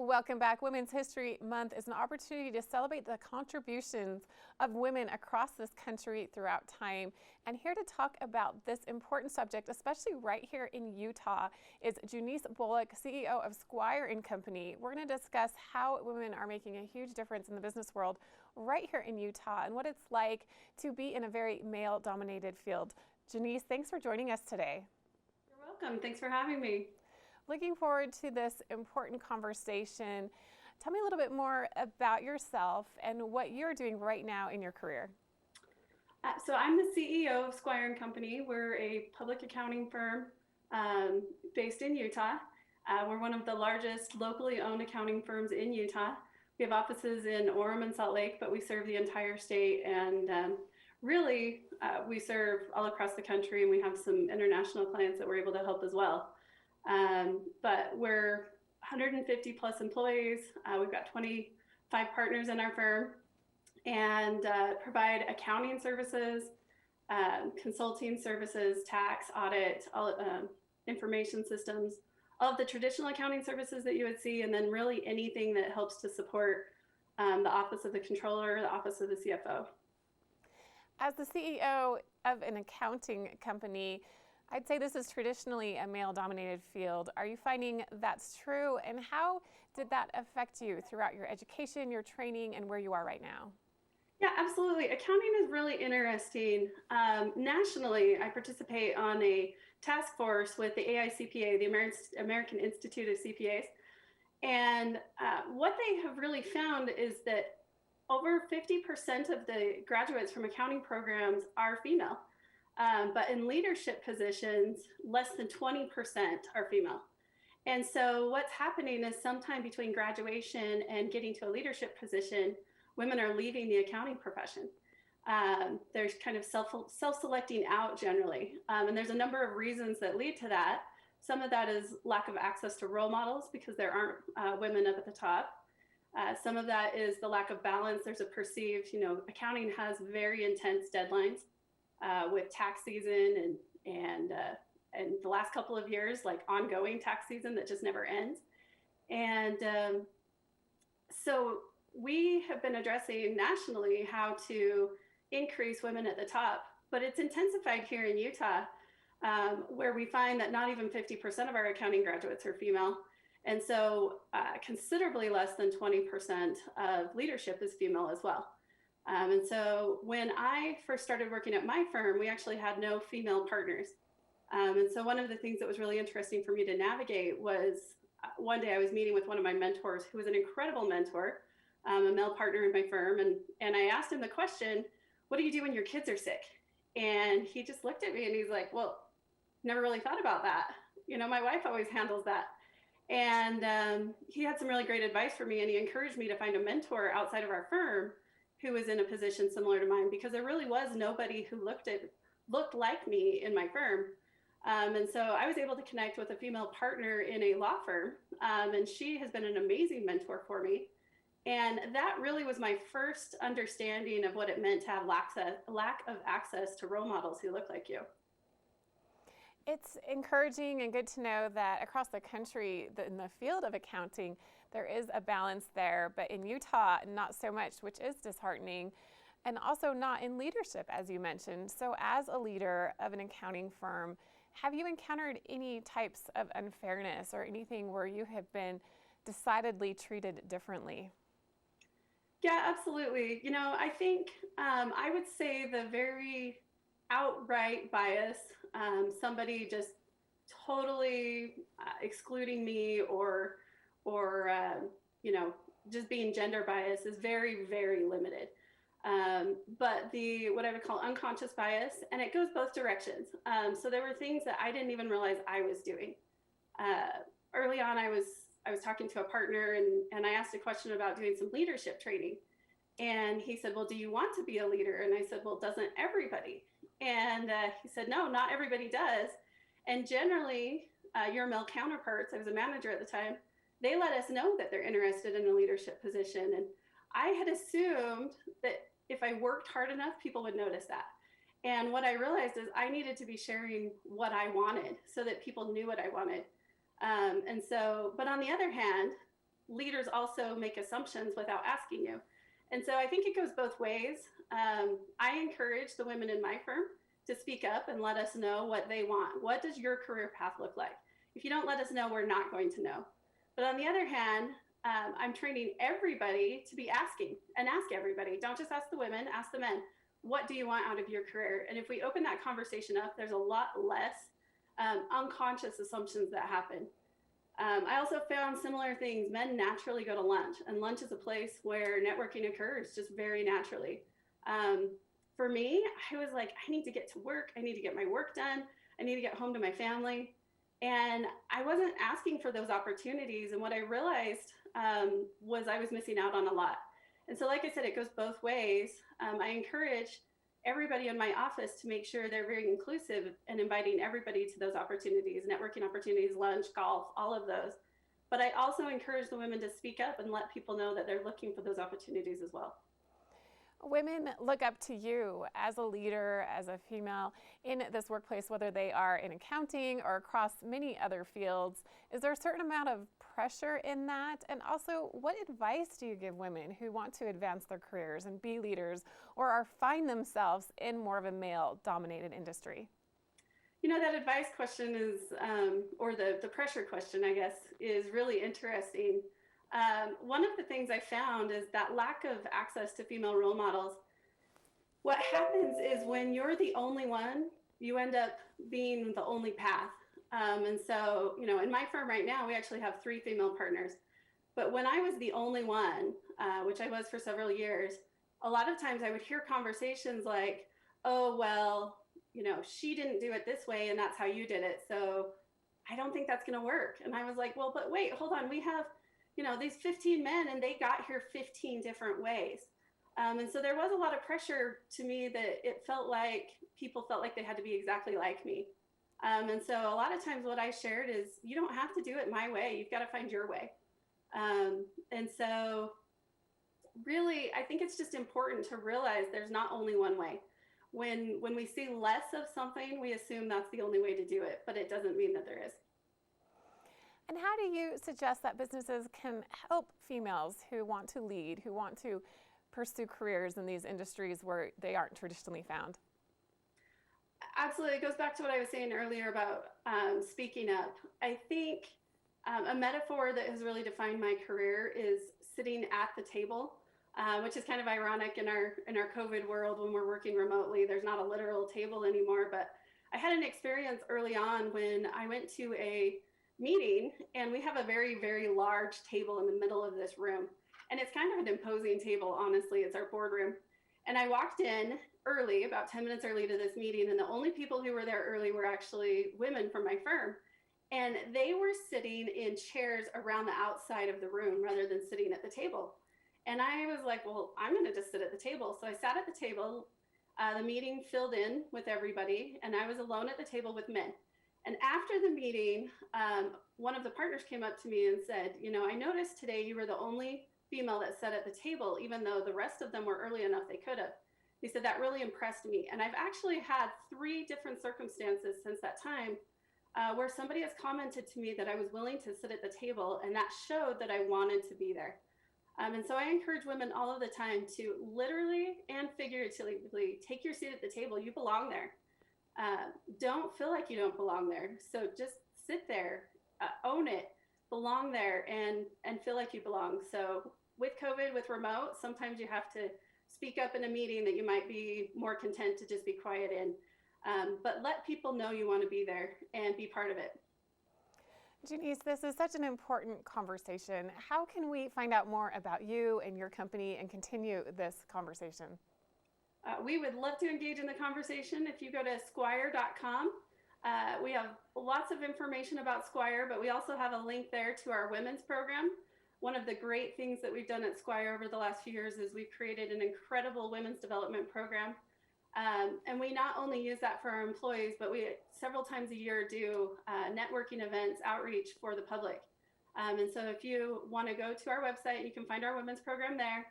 Welcome back. Women's History Month is an opportunity to celebrate the contributions of women across this country throughout time. And here to talk about this important subject, especially right here in Utah, is Jonyce Bullock, CEO of Squire and Company. We're going to discuss how women are making a huge difference in the business world right here in Utah and what it's like to be in a very male-dominated field. Jonyce, thanks for joining us today. You're welcome. Thanks for having me. Looking forward to this important conversation. Tell me a little bit more about yourself and what you're doing right now in your career. So I'm the CEO of Squire and Company. We're a public accounting firm based in Utah. We're one of the largest locally owned accounting firms in Utah. We have offices in Orem and Salt Lake, but we serve the entire state, and really we serve all across the country, and we have some international clients that we're able to help as well. But we're 150 plus employees. We've got 25 partners in our firm, and provide accounting services, consulting services, tax, audit, all, information systems, all of the traditional accounting services that you would see, and then really anything that helps to support the office of the controller, the office of the CFO. As the CEO of an accounting company, I'd say this is traditionally a male-dominated field. Are you finding that's true? And how did that affect you throughout your education, your training, and where you are right now? Yeah, absolutely. Accounting is really interesting. Nationally, I participate on a task force with the AICPA, the American Institute of CPAs. And what they have really found is that over 50% of the graduates from accounting programs are female. But in leadership positions, less than 20% are female. And so what's happening is sometime between graduation and getting to a leadership position, women are leaving the accounting profession. There's kind of self-selecting out generally. And there's a number of reasons that lead to that. Some of that is lack of access to role models because there aren't women up at the top. Some of that is the lack of balance. There's a perceived, accounting has very intense deadlines. With tax season and the last couple of years, like ongoing tax season that just never ends. And so we have been addressing nationally how to increase women at the top, but it's intensified here in Utah, where we find that not even 50% of our accounting graduates are female. And so considerably less than 20% of leadership is female as well. And so when I first started working at my firm, we actually had no female partners. And so one of the things that was really interesting for me to navigate was one day I was meeting with one of my mentors, who was an incredible mentor, a male partner in my firm. And I asked him the question, what do you do when your kids are sick? And he just looked at me and he's like, well, never really thought about that. My wife always handles that. And he had some really great advice for me, and he encouraged me to find a mentor outside of our firm who was in a position similar to mine, because there really was nobody who looked like me in my firm. And so I was able to connect with a female partner in a law firm, and she has been an amazing mentor for me. And that really was my first understanding of what it meant to have lack of access to role models who look like you. It's encouraging and good to know that across the country, in the field of accounting, there is a balance there, but in Utah, not so much, which is disheartening, and also not in leadership, as you mentioned. So as a leader of an accounting firm, have you encountered any types of unfairness or anything where you have been decidedly treated differently? Yeah, absolutely. I think I would say the very outright bias, somebody just totally excluding me or just being gender bias is very, very limited. But what I would call unconscious bias, and it goes both directions. So there were things that I didn't even realize I was doing. Early on, I was talking to a partner, and I asked a question about doing some leadership training. And he said, well, do you want to be a leader? And I said, well, doesn't everybody? And he said, no, not everybody does. And generally, your male counterparts, I was a manager at the time, they let us know that they're interested in a leadership position. And I had assumed that if I worked hard enough, people would notice that. And what I realized is I needed to be sharing what I wanted so that people knew what I wanted. But on the other hand, leaders also make assumptions without asking you. And so I think it goes both ways. I encourage the women in my firm to speak up and let us know what they want. What does your career path look like? If you don't let us know, we're not going to know. But on the other hand, I'm training everybody to be asking, and ask everybody. Don't just ask the women, ask the men. What do you want out of your career? And if we open that conversation up, there's a lot less unconscious assumptions that happen. I also found similar things. Men naturally go to lunch, and lunch is a place where networking occurs just very naturally. For me, I was like, I need to get to work. I need to get my work done. I need to get home to my family. And I wasn't asking for those opportunities. And what I realized was I was missing out on a lot. And so, like I said, it goes both ways. I encourage everybody in my office to make sure they're very inclusive and inviting everybody to those opportunities, networking opportunities, lunch, golf, all of those. But I also encourage the women to speak up and let people know that they're looking for those opportunities as well. Women look up to you as a leader, as a female in this workplace, whether they are in accounting or across many other fields. Is there a certain amount of pressure in that? And also, what advice do you give women who want to advance their careers and be leaders, or find themselves in more of a male-dominated industry? You know, that advice question is, or the pressure question, I guess, is really interesting. One of the things I found is that lack of access to female role models. What happens is when you're the only one, you end up being the only path. And so, you know, in my firm right now, we actually have 3 female partners. But when I was the only one, which I was for several years, a lot of times I would hear conversations like, oh, well, you know, she didn't do it this way and that's how you did it. So I don't think that's going to work. And I was like, well, but wait, hold on. We have, you know, these 15 men and they got here 15 different ways. And so there was a lot of pressure to me that it felt like people felt like they had to be exactly like me. And so a lot of times what I shared is you don't have to do it my way. You've got to find your way. And so really, I think it's just important to realize there's not only one way. When we see less of something, we assume that's the only way to do it, but it doesn't mean that there is. And how do you suggest that businesses can help females who want to lead, who want to pursue careers in these industries where they aren't traditionally found? Absolutely. It goes back to what I was saying earlier about speaking up. I think a metaphor that has really defined my career is sitting at the table, which is kind of ironic in our COVID world when we're working remotely. There's not a literal table anymore, but I had an experience early on when I went to a meeting, and we have a very, very large table in the middle of this room. And it's kind of an imposing table, honestly. It's our boardroom. And I walked in early, about 10 minutes early to this meeting, and the only people who were there early were actually women from my firm. And they were sitting in chairs around the outside of the room rather than sitting at the table. And I was like, well, I'm going to just sit at the table. So I sat at the table. The meeting filled in with everybody, and I was alone at the table with men. And after the meeting, one of the partners came up to me and said, you know, I noticed today you were the only female that sat at the table, even though the rest of them were early enough they could have. He said, that really impressed me. And I've actually had 3 different circumstances since that time where somebody has commented to me that I was willing to sit at the table, and that showed that I wanted to be there. And so I encourage women all of the time to literally and figuratively take your seat at the table. You belong there. Don't feel like you don't belong there. So just sit there, own it, belong there, and feel like you belong. So with COVID, with remote, sometimes you have to speak up in a meeting that you might be more content to just be quiet in. But let people know you want to be there and be part of it. Jonyce, this is such an important conversation. How can we find out more about you and your company and continue this conversation? We would love to engage in the conversation. If you go to squire.com, we have lots of information about Squire, but we also have a link there to our women's program. One of the great things that we've done at Squire over the last few years is we've created an incredible women's development program. And we not only use that for our employees, but we several times a year do networking events, outreach for the public. And so if you want to go to our website, you can find our women's program there.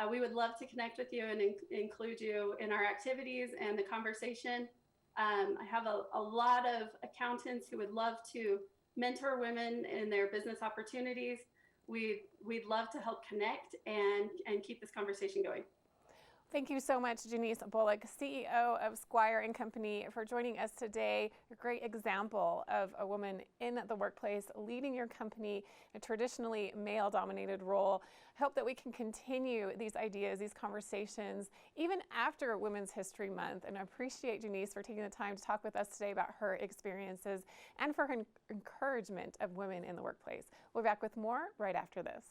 We would love to connect with you and include you in our activities and the conversation. I have a lot of accountants who would love to mentor women in their business opportunities. we'd love to help connect and keep this conversation going. Thank you so much, Jonyce Bullock, CEO of Squire and Company, for joining us today. A great example of a woman in the workplace leading your company in a traditionally male-dominated role. I hope that we can continue these ideas, these conversations, even after Women's History Month. And I appreciate Jonyce for taking the time to talk with us today about her experiences and for her encouragement of women in the workplace. We'll be back with more right after this.